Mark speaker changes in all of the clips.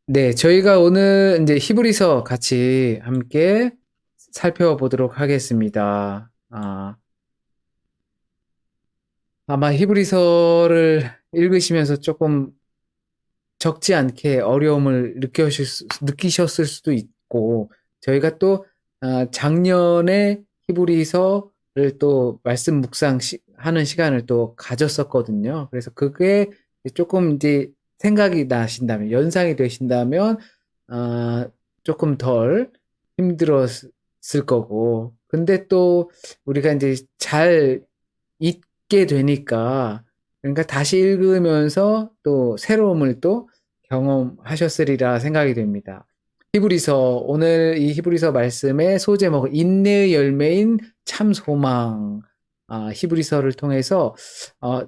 Speaker 1: 네, 저희가 오늘 이제 히브리서 같이 함께 살펴보도록 하겠습니다. 아마 히브리서를 읽으시면서 조금 적지 않게 어려움을 느끼셨을 수도 있고, 저희가 또 작년에 히브리서를 또 말씀 하는 시간을 또 가졌었거든요. 그래서 그게 조금 이제 생각이 나신다면, 연상이 되신다면, 아, 조금 덜 힘들었을 거고, 근데 또 우리가 이제 잘 잊게 되니까, 그러니까 다시 읽으면서 또 새로움을 또 경험하셨으리라 생각이 됩니다. 오늘 이 히브리서 말씀의 소제목은 인내의 열매인 참 소망. 히브리서를 통해서 어,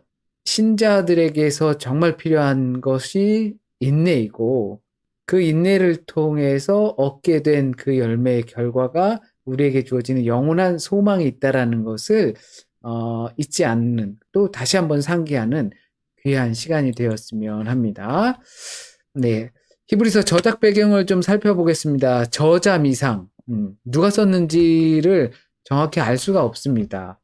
Speaker 1: 신자들에게서 정말 필요한 것이 인내이고, 그 인내를 통해서 얻게 된 그 열매의 결과가 우리에게 주어지는 영원한 소망이 있다라는 것을 잊지 않는, 또 다시 한번 상기하는 귀한 시간이 되었으면 합니다. 네. 히브리서 저작 배경을 좀 살펴보겠습니다. 저자 미상. 누가 썼는지를 정확히 알 수가 없습니다.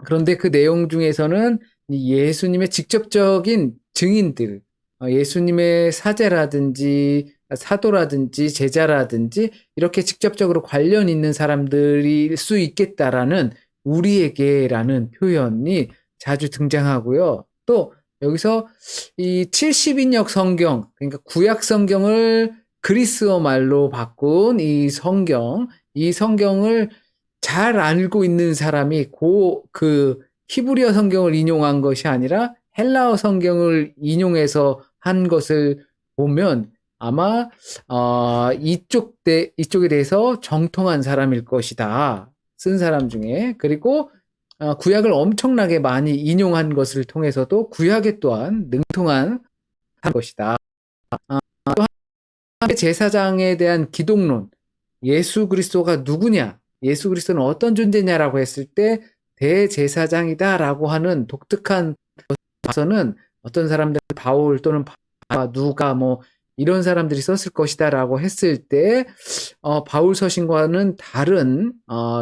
Speaker 1: 그런데 그 내용 중에서는 예수님의 직접적인 증인들, 예수님의 사제라든지 사도라든지 제자라든지 이렇게 직접적으로 관련 있는 사람들일 수 있겠다라는 우리에게라는 표현이 자주 등장하고요. 또 여기서 이 70인역 성경, 그러니까 구약 성경을 그리스어 말로 바꾼 이 성경을 잘 알고 있는 사람이 그 히브리어 성경을 인용한 것이 아니라 헬라어 성경을 인용해서 한 것을 보면 아마 이쪽에 대해서 정통한 사람일 것이다. 쓴 사람 중에. 그리고 구약을 엄청나게 많이 인용한 것을 통해서도 구약에 또한 능통한 것이다. 또 제사장에 대한 기독론, 예수 그리스도가 누구냐, 예수 그리스도는 어떤 존재냐라고 했을 때 대제사장이다라고 하는 독특한 것은 어떤 사람들 바울 또는 누가 뭐 이런 사람들이 썼을 것이다라고 했을 때 바울 서신과는 다른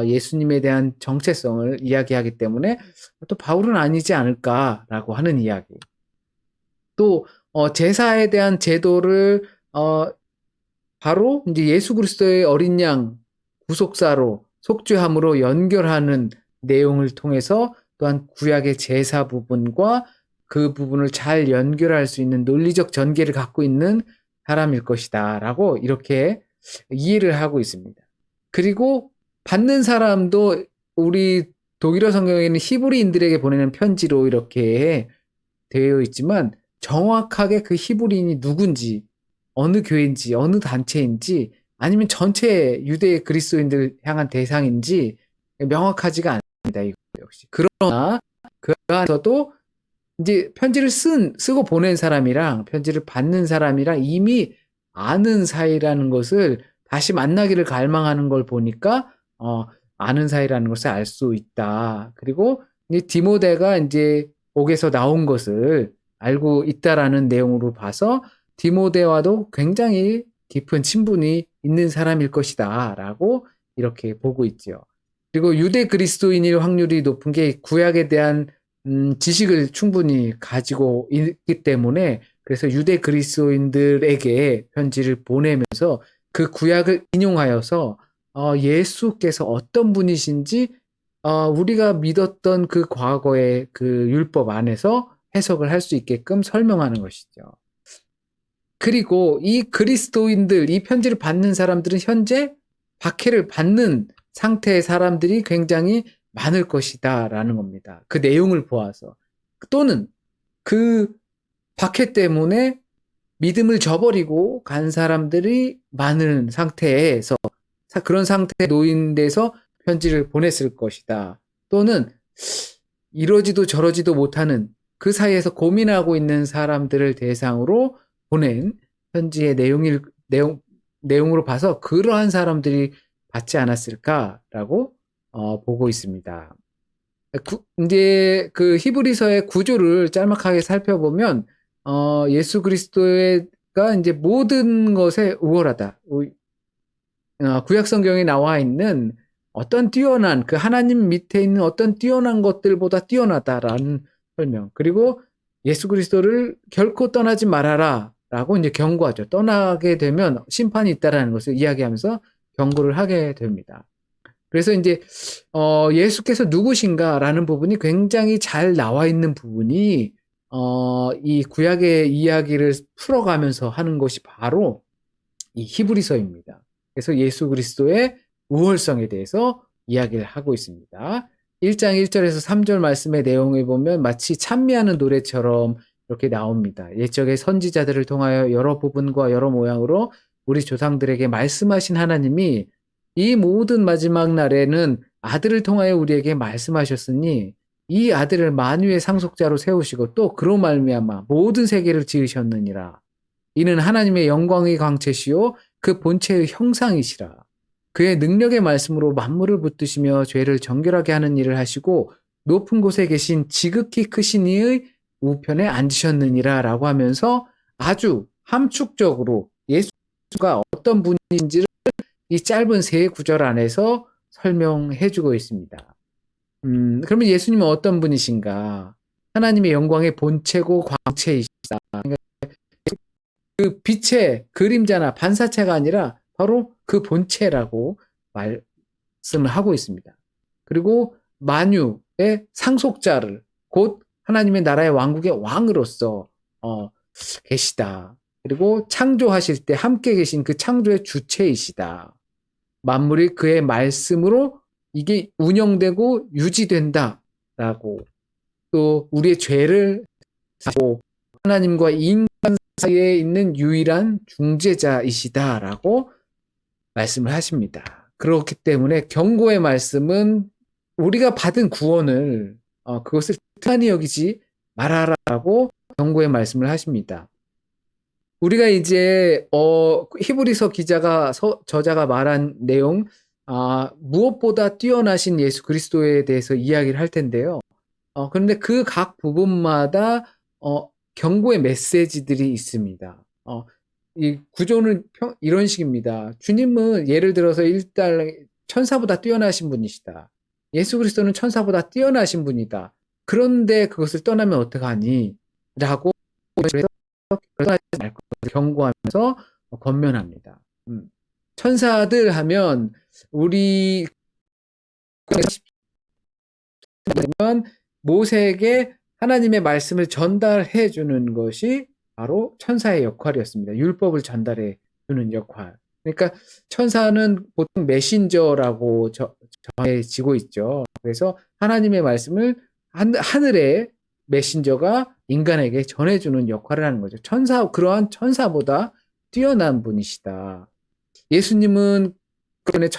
Speaker 1: 예수님에 대한 정체성을 이야기하기 때문에 또 바울은 아니지 않을까라고 하는 이야기. 또 제사에 대한 제도를 바로 이제 예수 그리스도의 어린 양 구속사로 속죄함으로 연결하는 내용을 통해서 또한 구약의 제사 부분과 그 부분을 잘 연결할 수 있는 논리적 전개를 갖고 있는 사람일 것이다라고 이렇게 이해를 하고 있습니다. 그리고 받는 사람도 우리 독일어 성경에는 히브리인들에게 보내는 편지로 이렇게 되어 있지만 정확하게 그 히브리인이 누군지, 어느 교회인지, 어느 단체인지, 아니면 전체 유대 그리스도인들 향한 대상인지 명확하지가 않습니다. 이거 역시. 그러나 그 안에서도 이제 쓰고 보낸 사람이랑 편지를 받는 사람이랑 이미 아는 사이라는 것을 다시 만나기를 갈망하는 걸 보니까 아는 사이라는 것을 알 수 있다. 그리고 이 디모데가 이제 옥에서 나온 것을 알고 있다라는 내용으로 봐서 디모데와도 굉장히 깊은 친분이 있는 사람일 것이다라고 이렇게 보고 있죠. 그리고 유대 그리스도인일 확률이 높은 게 구약에 대한 지식을 충분히 가지고 있기 때문에 그래서 유대 그리스도인들에게 편지를 보내면서 그 구약을 인용하여서 예수께서 어떤 분이신지 우리가 믿었던 그 과거의 그 율법 안에서 해석을 할 수 있게끔 설명하는 것이죠. 그리고 이 편지를 받는 사람들은 현재 박해를 받는 상태의 사람들이 굉장히 많을 것이다라는 겁니다. 그 내용을 보아서. 또는 그 박해 때문에 믿음을 저버리고 간 사람들이 많은 상태에서 그런 상태에 놓인 데서 편지를 보냈을 것이다. 또는 이러지도 저러지도 못하는 그 사이에서 고민하고 있는 사람들을 대상으로 보낸 편지의 내용으로 봐서 그러한 사람들이 받지 않았을까라고 보고 있습니다. 이제 그 히브리서의 구조를 짤막하게 살펴보면 예수 그리스도의 이제 모든 것에 우월하다. 구약 성경에 나와 있는 어떤 뛰어난 그 하나님 밑에 있는 어떤 뛰어난 것들보다 뛰어나다라는 설명. 그리고 예수 그리스도를 결코 떠나지 말아라라고 이제 경고하죠. 떠나게 되면 심판이 있다라는 것을 이야기하면서 경고를 하게 됩니다. 그래서 이제 예수께서 누구신가라는 부분이 굉장히 잘 나와 있는 부분이 이 구약의 이야기를 풀어가면서 하는 것이 바로 이 히브리서입니다. 그래서 예수 그리스도의 우월성에 대해서 이야기를 하고 있습니다. 1장 1절에서 3절 말씀의 내용을 보면 마치 찬미하는 노래처럼 이렇게 나옵니다. 옛적의 선지자들을 통하여 여러 부분과 여러 모양으로 우리 조상들에게 말씀하신 하나님이 이 모든 마지막 날에는 아들을 통하여 우리에게 말씀하셨으니 이 아들을 만유의 상속자로 세우시고 또 그로 말미암아 모든 세계를 지으셨느니라. 이는 하나님의 영광의 광채시요 그 본체의 형상이시라. 그의 능력의 말씀으로 만물을 붙드시며 죄를 정결하게 하는 일을 하시고 높은 곳에 계신 지극히 크신 이의 우편에 앉으셨느니라 라고 하면서 아주 함축적으로 예수가 어떤 분인지를 이 짧은 세 구절 안에서 설명해 주고 있습니다. 그러면 예수님은 어떤 분이신가? 하나님의 영광의 본체고 광채이시다. 그 빛의 그림자나 반사체가 아니라 바로 그 본체라고 말씀을 하고 있습니다. 그리고 만유의 상속자를 곧 하나님의 나라의 왕국의 왕으로서 계시다. 그리고 창조하실 때 함께 계신 그 창조의 주체이시다. 만물이 그의 말씀으로 이게 운영되고 유지된다라고 또 우리의 죄를 사고 하나님과 인간 사이에 있는 유일한 중재자이시다라고 말씀을 하십니다. 그렇기 때문에 경고의 말씀은 우리가 받은 구원을 그것을 특한히 여기지 말아라라고 경고의 말씀을 하십니다. 우리가 이제 히브리서 저자가 말한 내용 무엇보다 뛰어나신 예수 그리스도에 대해서 이야기를 할 텐데요. 그런데 그 각 부분마다 경고의 메시지들이 있습니다. 이 구조는 이런 식입니다. 주님은 예를 들어서 일단 천사보다 뛰어나신 분이시다. 예수 그리스도는 천사보다 뛰어나신 분이다. 그런데 그것을 떠나면 어떡하니? 라고 떠나지 말 것을 경고하면서 권면합니다. 천사들 하면 우리 모세에게 하나님의 말씀을 전달해 주는 것이 바로 천사의 역할이었습니다. 율법을 전달해 주는 역할. 그러니까 천사는 보통 메신저라고 정해지고 있죠. 그래서 하나님의 말씀을 하늘의 메신저가 인간에게 전해주는 역할을 하는 거죠. 그러한 천사보다 뛰어난 분이시다. 예수님은 그런에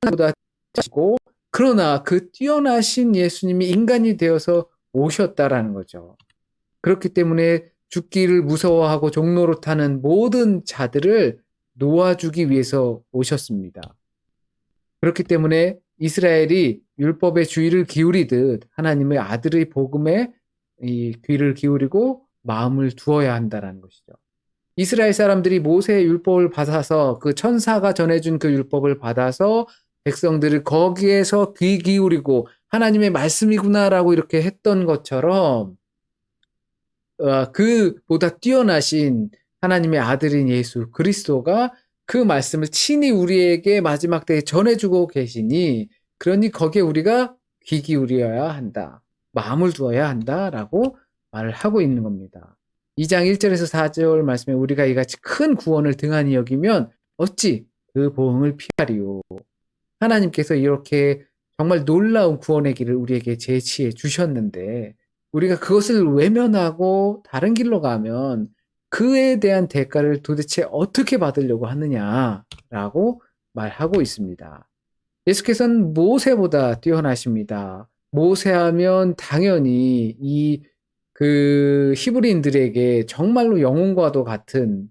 Speaker 1: 천사보다 뛰어나시고 그러나 그 뛰어나신 예수님이 인간이 되어서 오셨다라는 거죠. 그렇기 때문에 죽기를 무서워하고 종로로 타는 모든 자들을 놓아주기 위해서 오셨습니다. 그렇기 때문에 이스라엘이 율법의 주의를 기울이듯 하나님의 아들의 복음에 이 귀를 기울이고 마음을 두어야 한다는 것이죠. 이스라엘 사람들이 모세의 율법을 받아서 그 천사가 전해준 그 율법을 받아서 백성들을 거기에서 귀 기울이고 하나님의 말씀이구나라고 이렇게 했던 것처럼 그보다 뛰어나신 하나님의 아들인 예수 그리스도가 그 말씀을 친히 우리에게 마지막 때에 전해주고 계시니 그러니 거기에 우리가 귀 기울여야 한다. 마음을 두어야 한다라고 말을 하고 있는 겁니다. 2장 1절에서 4절 말씀에 우리가 이같이 큰 구원을 등한히 여기면 어찌 그 보응을 피하리요. 하나님께서 이렇게 정말 놀라운 구원의 길을 우리에게 제시해 주셨는데 우리가 그것을 외면하고 다른 길로 가면 그에 대한 대가를 도대체 어떻게 받으려고 하느냐라고 말하고 있습니다. 예수께서는 모세보다 뛰어나십니다. 모세하면 당연히 그 히브리인들에게 정말로 영혼과도 같은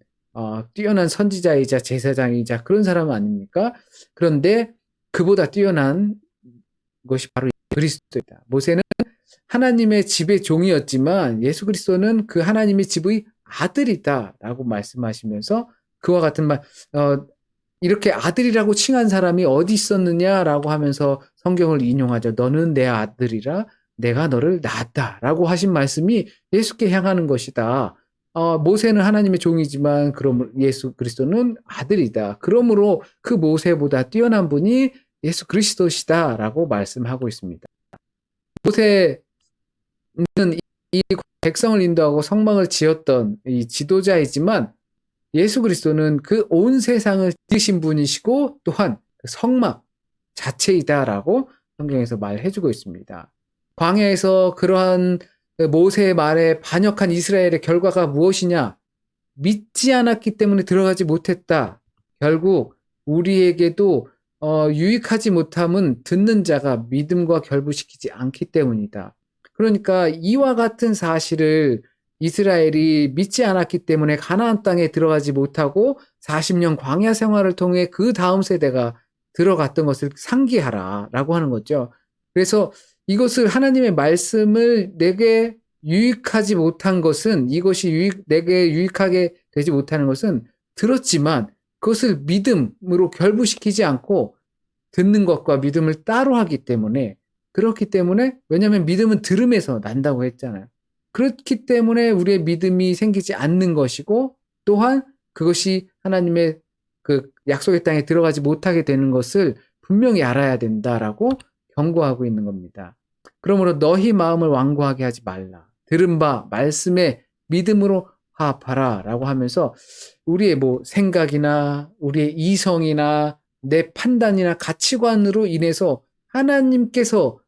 Speaker 1: 뛰어난 선지자이자 제사장이자 그런 사람 아닙니까? 그런데 그보다 뛰어난 것이 바로 그리스도이다. 모세는 하나님의 집의 종이었지만 예수 그리스도는 그 하나님의 집의 아들이다라고 말씀하시면서 그와 같은 말, 이렇게 아들이라고 칭한 사람이 어디 있었느냐라고 하면서 성경을 인용하죠. 너는 내 아들이라 내가 너를 낳았다라고 하신 말씀이 예수께 향하는 것이다. 모세는 하나님의 종이지만 그럼 예수 그리스도는 아들이다. 그러므로 그 모세보다 뛰어난 분이 예수 그리스도시다라고 말씀하고 있습니다. 모세는 이 백성을 인도하고 성막을 지었던 이 지도자이지만 예수 그리스도는 그 온 세상을 지으신 분이시고 또한 그 성막 자체이다라고 성경에서 말해주고 있습니다. 광야에서 그러한 모세의 말에 반역한 이스라엘의 결과가 무엇이냐? 믿지 않았기 때문에 들어가지 못했다. 결국 우리에게도 유익하지 못함은 듣는 자가 믿음과 결부시키지 않기 때문이다. 그러니까 이와 같은 사실을 이스라엘이 믿지 않았기 때문에 가나안 땅에 들어가지 못하고 40년 광야 생활을 통해 그 다음 세대가 들어갔던 것을 상기하라라고 하는 거죠. 그래서 이것을 하나님의 말씀을 내게 유익하지 못한 것은 이것이 내게 유익하게 되지 못하는 것은 들었지만 그것을 믿음으로 결부시키지 않고 듣는 것과 믿음을 따로 하기 때문에 그렇기 때문에 왜냐하면 믿음은 들음에서 난다고 했잖아요. 그렇기 때문에 우리의 믿음이 생기지 않는 것이고 또한 그것이 하나님의 그 약속의 땅에 들어가지 못하게 되는 것을 분명히 알아야 된다라고 경고하고 있는 겁니다. 그러므로 너희 마음을 완고하게 하지 말라. 들은 바 말씀에 믿음으로 화합하라 라고 하면서 우리의 뭐 생각이나 우리의 이성이나 내 판단이나 가치관으로 인해서 하나님께서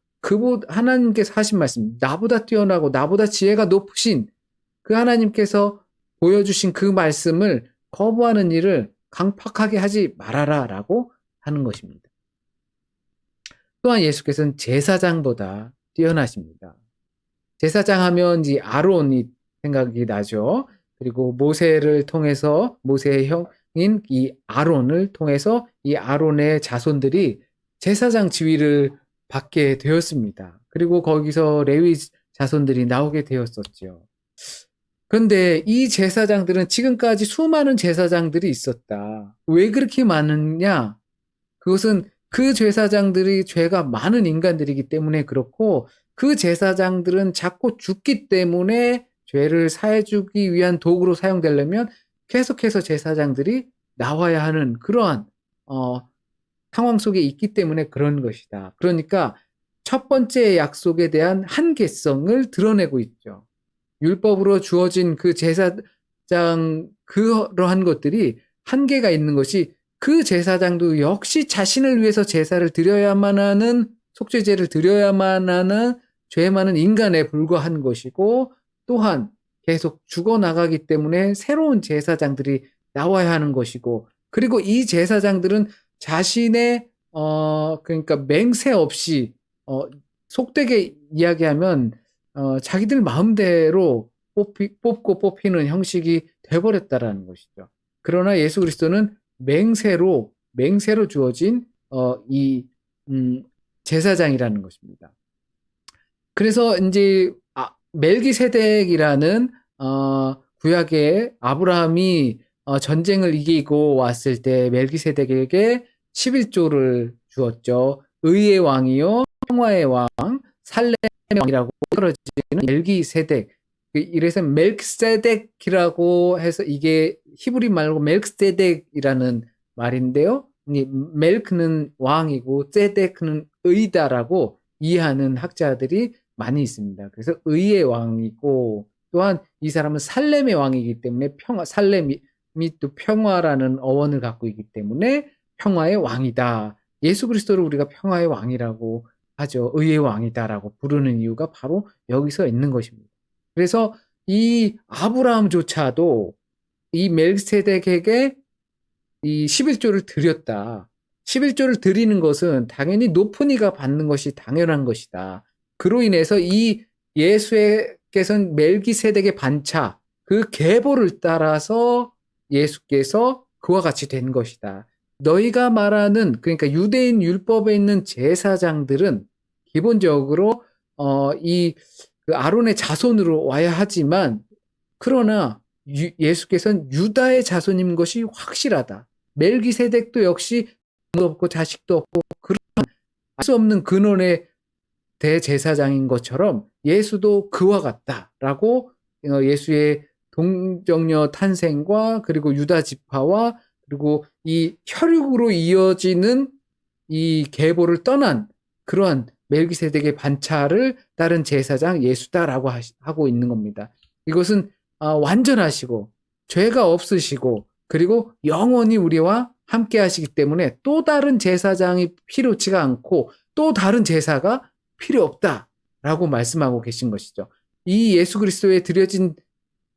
Speaker 1: 하신 말씀, 나보다 뛰어나고 나보다 지혜가 높으신 그 하나님께서 보여주신 그 말씀을 거부하는 일을 강팍하게 하지 말아라 라고 하는 것입니다. 또한 예수께서는 제사장보다 뛰어나십니다. 제사장 하면 이 아론이 생각이 나죠. 그리고 모세를 통해서 모세의 형인 이 아론을 통해서 이 아론의 자손들이 제사장 지위를 받게 되었습니다. 그리고 거기서 레위 자손들이 나오게 되었었죠. 그런데 이 제사장들은 지금까지 수많은 제사장들이 있었다. 왜 그렇게 많으냐? 그것은 그 제사장들이 죄가 많은 인간들이기 때문에 그렇고 그 제사장들은 자꾸 죽기 때문에 죄를 사해주기 위한 도구로 사용되려면 계속해서 제사장들이 나와야 하는 그러한 상황 속에 있기 때문에 그런 것이다. 그러니까 첫 번째 약속에 대한 한계성을 드러내고 있죠. 율법으로 주어진 그 제사장 그러한 것들이 한계가 있는 것이 그 제사장도 역시 자신을 위해서 제사를 드려야만 하는 속죄제를 드려야만 하는 죄 많은 인간에 불과한 것이고 또한 계속 죽어나가기 때문에 새로운 제사장들이 나와야 하는 것이고 그리고 이 제사장들은 자신의 그러니까 맹세 없이 속되게 이야기하면 자기들 마음대로 뽑고 뽑히는 형식이 돼버렸다라는 것이죠. 그러나 예수 그리스도는 맹세로 주어진 제사장이라는 것입니다. 그래서 이제 멜기세덱이라는 구약의 아브라함이 전쟁을 이기고 왔을 때 멜기세덱에게 11조를 주었죠. 의의 왕이요 평화의 왕 살렘의 왕이라고 떨어지는 멜기세덱. 이래서 멜크세덱이라고 해서 이게 히브리 말고 멜크세덱이라는 말인데요. 멜크는 왕이고 세덱은 의다라고 이해하는 학자들이 많이 있습니다. 그래서 의의 왕이고 또한 이 사람은 살렘의 왕이기 때문에 살렘이 또 평화라는 어원을 갖고 있기 때문에 평화의 왕이다. 예수 그리스도를 우리가 평화의 왕이라고 하죠. 의의 왕이다라고 부르는 이유가 바로 여기서 있는 것입니다. 그래서 이 아브라함조차도 이 멜기세덱에게 이 11조를 드렸다. 11조를 드리는 것은 당연히 높은 이가 받는 것이 당연한 것이다. 그로 인해서 이 예수께서는 멜기세덱의 반차, 그 계보를 따라서 예수께서 그와 같이 된 것이다. 너희가 말하는 그러니까 유대인 율법에 있는 제사장들은 기본적으로 그 아론의 자손으로 와야 하지만 그러나 예수께서는 유다의 자손인 것이 확실하다. 멜기세덱도 역시 부모도 없고 자식도 없고 그런 알 수 없는 근원의 대제사장인 것처럼 예수도 그와 같다라고 예수의 동정녀 탄생과 그리고 유다 지파와 그리고 이 혈육으로 이어지는 이 계보를 떠난 그러한 멜기세덱의 반차를 따른 제사장 예수다라고 하고 있는 겁니다. 이것은 완전하시고 죄가 없으시고 그리고 영원히 우리와 함께 하시기 때문에 또 다른 제사장이 필요치가 않고 또 다른 제사가 필요 없다라고 말씀하고 계신 것이죠. 이 예수 그리스도에 드려진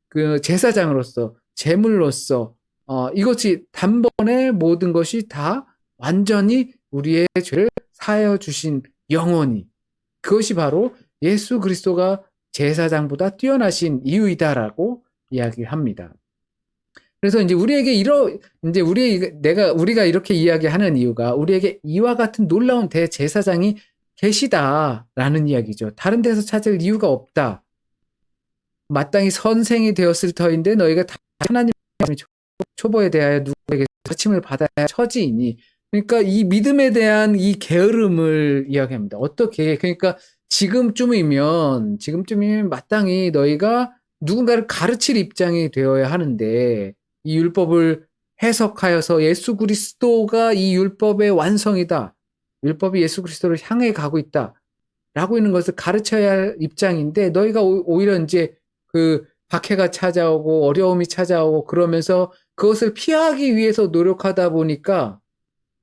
Speaker 1: 그 제사장으로서 제물로서 이것이 단번에 모든 것이 다 완전히 우리의 죄를 사하여 주신 영원히 그것이 바로 예수 그리스도가 제사장보다 뛰어나신 이유이다라고 이야기합니다. 그래서 이제 우리가 이렇게 이야기하는 이유가 우리에게 이와 같은 놀라운 대제사장이 계시다라는 이야기죠. 다른 데서 찾을 이유가 없다. 마땅히 선생이 되었을 터인데 너희가 다 하나님의 초보에 대하여 누구에게 가르침을 받아야 처지이니. 그러니까 이 믿음에 대한 이 게으름을 이야기합니다. 어떻게? 그러니까 지금쯤이면 마땅히 너희가 누군가를 가르칠 입장이 되어야 하는데 이 율법을 해석하여서 예수 그리스도가 이 율법의 완성이다. 율법이 예수 그리스도를 향해 가고 있다. 라고 있는 것을 가르쳐야 할 입장인데 너희가 오히려 이제 그 박해가 찾아오고 어려움이 찾아오고 그러면서 그것을 피하기 위해서 노력하다 보니까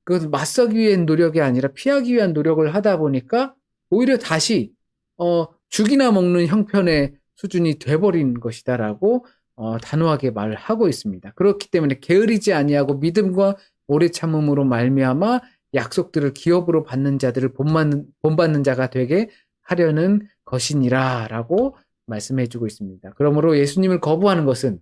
Speaker 1: 그것을 맞서기 위한 노력이 아니라 피하기 위한 노력을 하다 보니까 오히려 다시 죽이나 먹는 형편의 수준이 돼버린 것이다라고 단호하게 말을 하고 있습니다. 그렇기 때문에 게으르지 아니하고 믿음과 오래 참음으로 말미암아 약속들을 기업으로 받는 자들을 본받는 자가 되게 하려는 것이니라라고 말씀해주고 있습니다. 그러므로 예수님을 거부하는 것은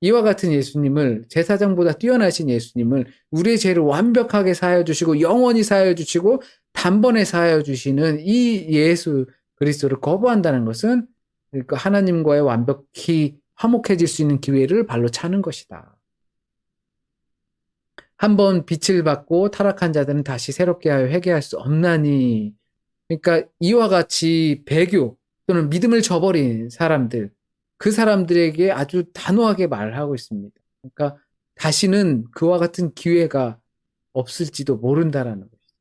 Speaker 1: 이와 같은 예수님을 제사장보다 뛰어나신 예수님을 우리의 죄를 완벽하게 사하여 주시고 영원히 사하여 주시고 단번에 사하여 주시는 이 예수 그리스도를 거부한다는 것은 그러니까 하나님과의 완벽히 화목해질 수 있는 기회를 발로 차는 것이다. 한번 빛을 받고 타락한 자들은 다시 새롭게 하여 회개할 수 없나니. 그러니까 이와 같이 배교 또는 믿음을 저버린 사람들, 그 사람들에게 아주 단호하게 말하고 있습니다. 그러니까 다시는 그와 같은 기회가 없을지도 모른다라는 것이죠.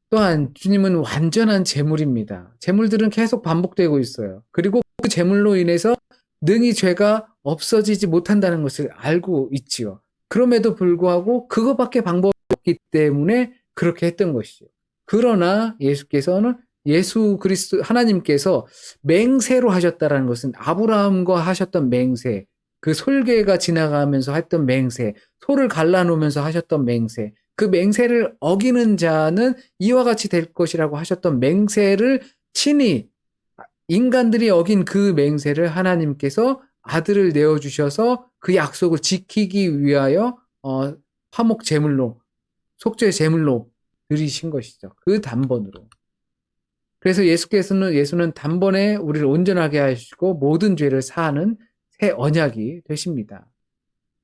Speaker 1: 또한 주님은 완전한 재물입니다. 재물들은 계속 반복되고 있어요. 그리고 그 재물로 인해서 능히 죄가 없어지지 못한다는 것을 알고 있지요. 그럼에도 불구하고 그것밖에 방법이 없기 때문에 그렇게 했던 것이죠. 그러나 예수 그리스도 하나님께서 맹세로 하셨다라는 것은 아브라함과 하셨던 맹세, 그 솔개가 지나가면서 했던 맹세, 소를 갈라놓으면서 하셨던 맹세, 그 맹세를 어기는 자는 이와 같이 될 것이라고 하셨던 맹세를 친히 인간들이 어긴 그 맹세를 하나님께서 아들을 내어주셔서 그 약속을 지키기 위하여 화목 제물로 속죄 제물로 드리신 것이죠. 그 단번으로. 그래서 예수는 단번에 우리를 온전하게 하시고 모든 죄를 사하는 새 언약이 되십니다.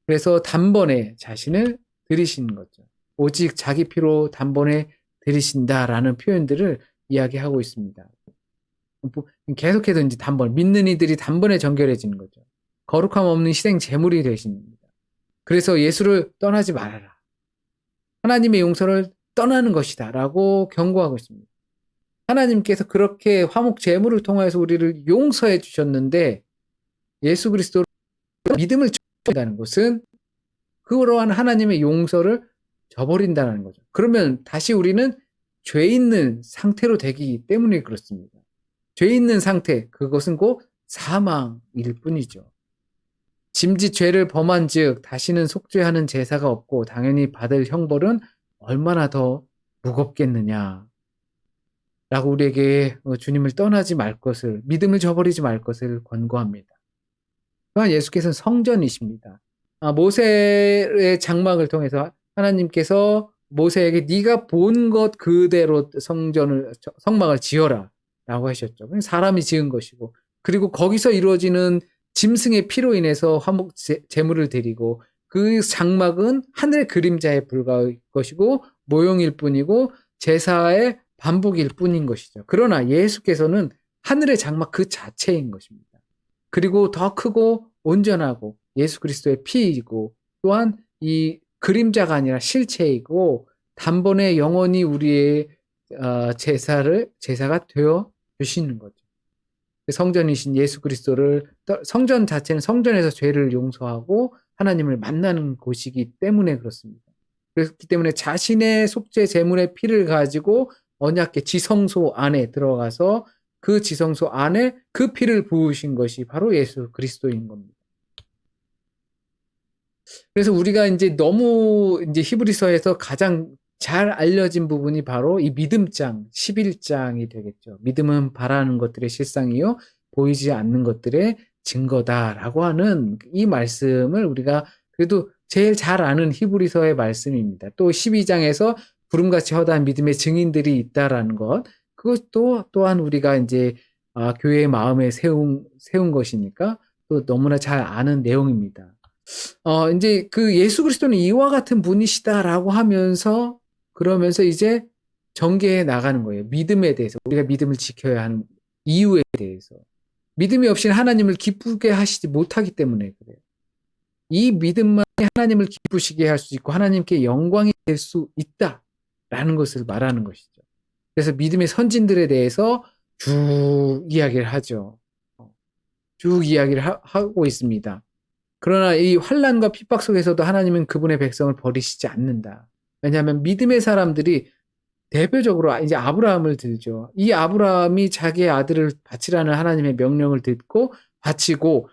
Speaker 1: 그래서 단번에 자신을 드리신 거죠. 오직 자기 피로 단번에 드리신다라는 표현들을 이야기하고 있습니다. 계속해서 이제 믿는 이들이 단번에 정결해지는 거죠. 거룩함 없는 희생 제물이 되십니다. 그래서 예수를 떠나지 말아라. 하나님의 용서를 떠나는 것이다 라고 경고하고 있습니다. 하나님께서 그렇게 화목 제물을 통해서 우리를 용서해 주셨는데 예수 그리스도로 믿음을 저버린다는 것은 그러한 하나님의 용서를 저버린다는 거죠. 그러면 다시 우리는 죄 있는 상태로 되기 때문에 그렇습니다. 죄 있는 상태, 그것은 곧 사망일 뿐이죠. 짐짓 죄를 범한 즉 다시는 속죄하는 제사가 없고 당연히 받을 형벌은 얼마나 더 무겁겠느냐 라고 우리에게 주님을 떠나지 말 것을, 믿음을 저버리지 말 것을 권고합니다. 또한 예수께서는 성전이십니다. 모세의 장막을 통해서 하나님께서 모세에게 네가 본 것 그대로 성막을 지어라 라고 하셨죠. 사람이 지은 것이고 그리고 거기서 이루어지는 짐승의 피로 인해서 화목 제물을 드리고 그 장막은 하늘의 그림자에 불과할 것이고 모형일 뿐이고 제사의 반복일 뿐인 것이죠. 그러나 예수께서는 하늘의 장막 그 자체인 것입니다. 그리고 더 크고 온전하고 예수 그리스도의 피이고 또한 이 그림자가 아니라 실체이고 단번에 영원히 우리의 제사가 되어 주시는 거죠. 성전이신 예수 그리스도를 성전 자체는 성전에서 죄를 용서하고 하나님을 만나는 곳이기 때문에 그렇습니다. 그렇기 때문에 자신의 속죄 제물의 피를 가지고 언약궤 지성소 안에 들어가서 그 지성소 안에 그 피를 부으신 것이 바로 예수 그리스도인 겁니다. 그래서 우리가 이제 너무 이제 히브리서에서 가장 잘 알려진 부분이 바로 이 믿음장 11장이 되겠죠. 믿음은 바라는 것들의 실상이요 보이지 않는 것들의 증거다라고 하는 이 말씀을 우리가 그래도 제일 잘 아는 히브리서의 말씀입니다. 또 12장에서 구름같이 허다한 믿음의 증인들이 있다라는 것, 그것도 또한 우리가 이제 교회의 마음에 세운 것이니까 또 너무나 잘 아는 내용입니다. 이제 그 예수 그리스도는 이와 같은 분이시다라고 하면서 그러면서 이제 전개해 나가는 거예요. 믿음에 대해서 우리가 믿음을 지켜야 하는 이유에 대해서 믿음이 없이는 하나님을 기쁘게 하시지 못하기 때문에 그래요. 이 믿음만이 하나님을 기쁘시게 할 수 있고 하나님께 영광이 될 수 있다라는 것을 말하는 것이죠. 그래서 믿음의 선진들에 대해서 쭉 이야기를 하죠. 쭉 이야기를 하고 있습니다. 그러나 이 환난과 핍박 속에서도 하나님은 그분의 백성을 버리시지 않는다. 왜냐하면 믿음의 사람들이 대표적으로 이제 아브라함을 들죠. 이 아브라함이 자기의 아들을 바치라는 하나님의 명령을 듣고 바치고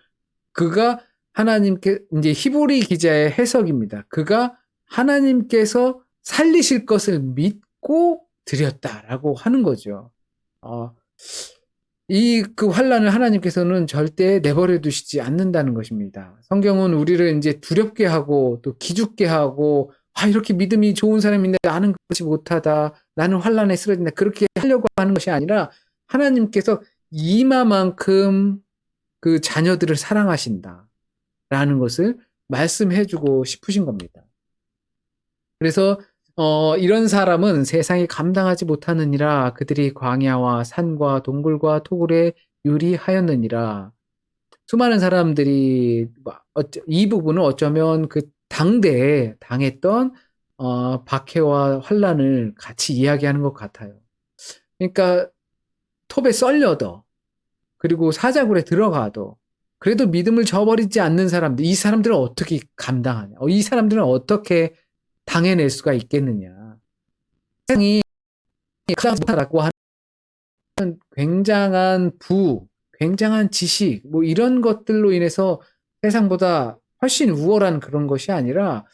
Speaker 1: 그가 하나님께 이제 히브리 기자의 해석입니다. 그가 하나님께서 살리실 것을 믿고 드렸다라고 하는 거죠. 그 환난을 하나님께서는 절대 내버려 두시지 않는다는 것입니다. 성경은 우리를 이제 두렵게 하고 또 기죽게 하고 이렇게 믿음이 좋은 사람인데 나는 그렇지 못하다. 나는 환난에 쓰러진다. 그렇게 하려고 하는 것이 아니라 하나님께서 이마만큼 그 자녀들을 사랑하신다. 라는 것을 말씀해 주고 싶으신 겁니다. 그래서 이런 사람은 세상이 감당하지 못하느니라 그들이 광야와 산과 동굴과 토굴에 유리하였느니라. 수많은 사람들이 이 부분은 어쩌면 그 당대에 당했던 박해와 환난을 같이 이야기하는 것 같아요. 그러니까 톱에 썰려도 그리고 사자굴에 들어가도 그래도 믿음을 저버리지 않는 사람들, 이 사람들은 어떻게 감당하냐? 이 사람들은 어떻게 당해낼 수가 있겠느냐? 세상이 가장 못하다고 하는 굉장한 굉장한 지식, 뭐 이런 것들로 인해서 세상보다 훨씬 우월한 그런 것이 아니라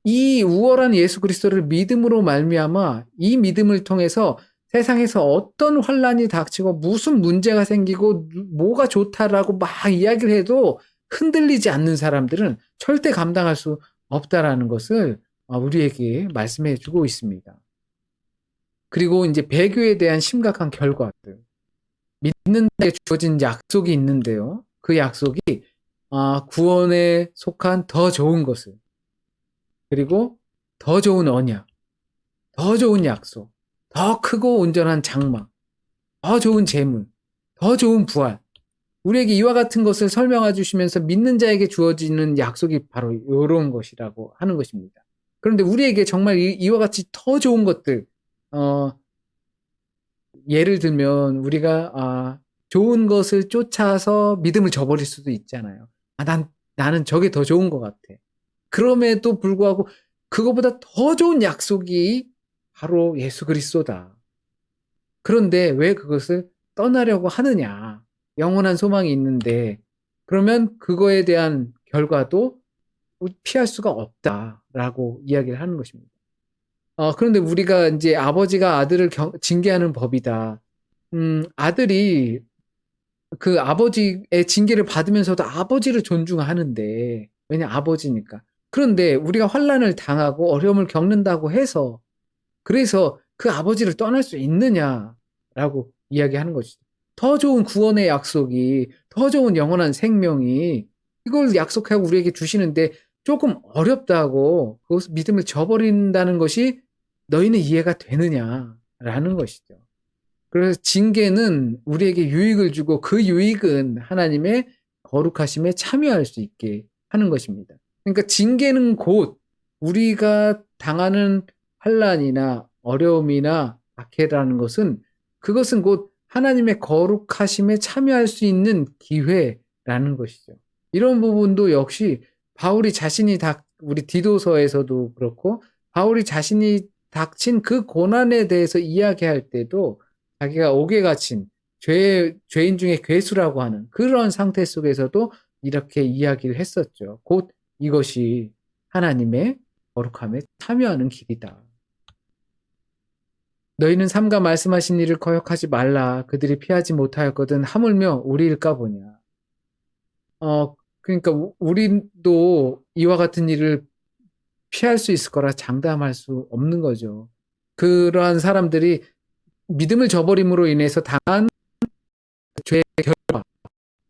Speaker 1: 이 우월한 예수 그리스도를 믿음으로 말미암아 이 믿음을 통해서 세상에서 어떤 환난이 닥치고 무슨 문제가 생기고 뭐가 좋다라고 막 이야기를 해도 흔들리지 않는 사람들은 절대 감당할 수 없다라는 것을 우리에게 말씀해 주고 있습니다. 그리고 이제 배교에 대한 심각한 결과들. 믿는 데 주어진 약속이 있는데요. 그 약속이 구원에 속한 더 좋은 것을 그리고 더 좋은 언약, 더 좋은 약속, 더 크고 온전한 장막, 더 좋은 재물, 더 좋은 부활. 우리에게 이와 같은 것을 설명해 주시면서 믿는 자에게 주어지는 약속이 바로 이런 것이라고 하는 것입니다. 그런데 우리에게 정말 이와 같이 더 좋은 것들, 예를 들면 우리가 좋은 것을 쫓아서 믿음을 저버릴 수도 있잖아요. 나는 저게 더 좋은 것 같아. 그럼에도 불구하고 그거보다 더 좋은 약속이 바로 예수 그리스도다. 그런데 왜 그것을 떠나려고 하느냐? 영원한 소망이 있는데 그러면 그거에 대한 결과도 피할 수가 없다라고 이야기를 하는 것입니다. 그런데 우리가 이제 아버지가 아들을 징계하는 법이다. 아들이 그 아버지의 징계를 받으면서도 아버지를 존중하는데 왜냐 아버지니까. 그런데 우리가 환난을 당하고 어려움을 겪는다고 해서 그래서 그 아버지를 떠날 수 있느냐라고 이야기하는 것이죠. 더 좋은 구원의 약속이, 더 좋은 영원한 생명이 이걸 약속하고 우리에게 주시는데 조금 어렵다고 그것을 믿음을 저버린다는 것이 너희는 이해가 되느냐라는 것이죠. 그래서 징계는 우리에게 유익을 주고 그 유익은 하나님의 거룩하심에 참여할 수 있게 하는 것입니다. 그러니까 징계는 곧 우리가 당하는 환난이나 어려움이나 박해라는 것은 그것은 곧 하나님의 거룩하심에 참여할 수 있는 기회라는 것이죠. 이런 부분도 역시 바울이 자신이 우리 디도서에서도 그렇고 바울이 자신이 닥친 그 고난에 대해서 이야기할 때도 자기가 옥에 갇힌 죄인 중에 괴수라고 하는 그런 상태 속에서도 이렇게 이야기를 했었죠. 곧 이것이 하나님의 거룩함에 참여하는 길이다. 너희는 삼가 말씀하신 일을 거역하지 말라. 그들이 피하지 못하였거든 하물며 우리일까 보냐. 그러니까 우리도 이와 같은 일을 피할 수 있을 거라 장담할 수 없는 거죠. 그러한 사람들이 믿음을 저버림으로 인해서 당한 죄의 결과.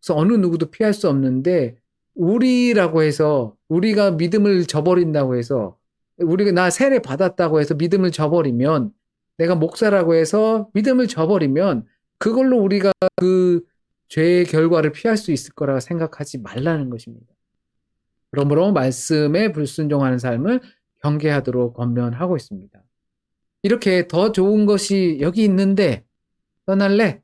Speaker 1: 그래서 어느 누구도 피할 수 없는데 우리라고 해서 우리가 믿음을 저버린다고 해서 우리가 나 세례 받았다고 해서 믿음을 저버리면 내가 목사라고 해서 믿음을 저버리면 그걸로 우리가 그 죄의 결과를 피할 수 있을 거라 생각하지 말라는 것입니다. 그러므로 말씀에 불순종하는 삶을 경계하도록 권면하고 있습니다. 이렇게 더 좋은 것이 여기 있는데 떠날래?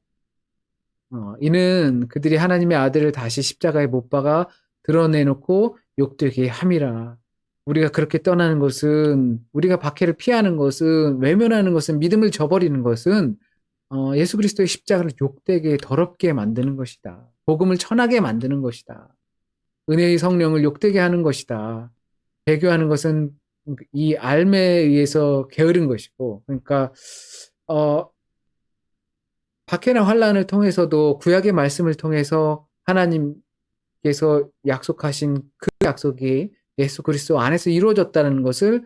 Speaker 1: 이는 그들이 하나님의 아들을 다시 십자가에 못 박아 드러내놓고 욕되게 함이라. 우리가 그렇게 떠나는 것은, 우리가 박해를 피하는 것은, 외면하는 것은, 믿음을 저버리는 것은 예수 그리스도의 십자가를 욕되게 더럽게 만드는 것이다. 복음을 천하게 만드는 것이다. 은혜의 성령을 욕되게 하는 것이다. 배교하는 것은 이 알매에 의해서 게으른 것이고, 그러니까 박해나 환난을 통해서도 구약의 말씀을 통해서 하나님께서 약속하신 그 약속이 예수 그리스도 안에서 이루어졌다는 것을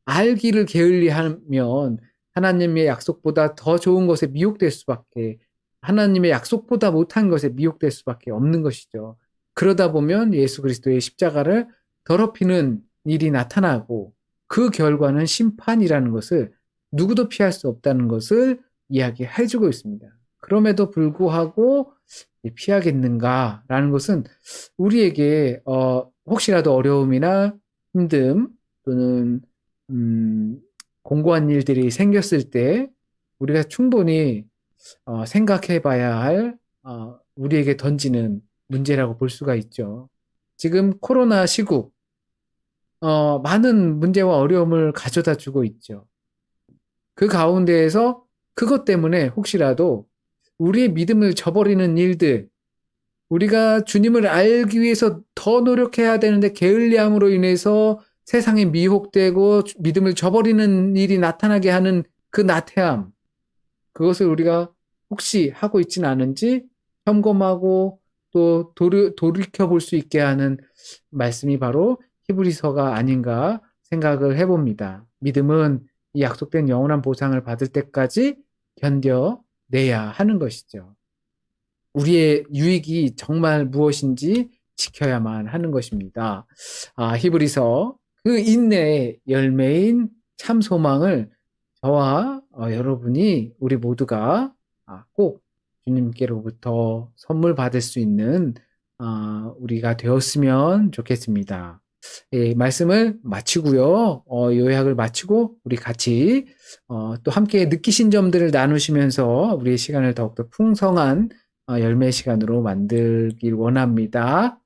Speaker 1: 알기를 게을리하면 하나님의 약속보다 더 좋은 것에 미혹될 수밖에, 하나님의 약속보다 못한 것에 미혹될 수밖에 없는 것이죠. 그러다 보면 예수 그리스도의 십자가를 더럽히는 일이 나타나고 그 결과는 심판이라는 것을 누구도 피할 수 없다는 것을 이야기해주고 있습니다. 그럼에도 불구하고 피하겠는가라는 것은 우리에게 혹시라도 어려움이나 힘듦 또는 공고한 일들이 생겼을 때 우리가 충분히 생각해 봐야 할 우리에게 던지는 문제라고 볼 수가 있죠. 지금 코로나 시국 많은 문제와 어려움을 가져다 주고 있죠. 그 가운데에서 그것 때문에 혹시라도 우리의 믿음을 저버리는 일들, 우리가 주님을 알기 위해서 더 노력해야 되는데 게을리함으로 인해서 세상에 미혹되고 믿음을 저버리는 일이 나타나게 하는 그 나태함, 그것을 우리가 혹시 하고 있지는 않은지 점검하고 또 돌이켜 볼 수 있게 하는 말씀이 바로 히브리서가 아닌가 생각을 해봅니다. 믿음은 이 약속된 영원한 보상을 받을 때까지 견뎌내야 하는 것이죠. 우리의 유익이 정말 무엇인지 지켜야만 하는 것입니다. 히브리서 그 인내의 열매인 참 소망을 저와 여러분이 우리 모두가 꼭 주님께로부터 선물 받을 수 있는 우리가 되었으면 좋겠습니다. 예, 말씀을 마치고요. 요약을 마치고 우리 같이 또 함께 느끼신 점들을 나누시면서 우리의 시간을 더욱더 풍성한 열매 시간으로 만들길 원합니다.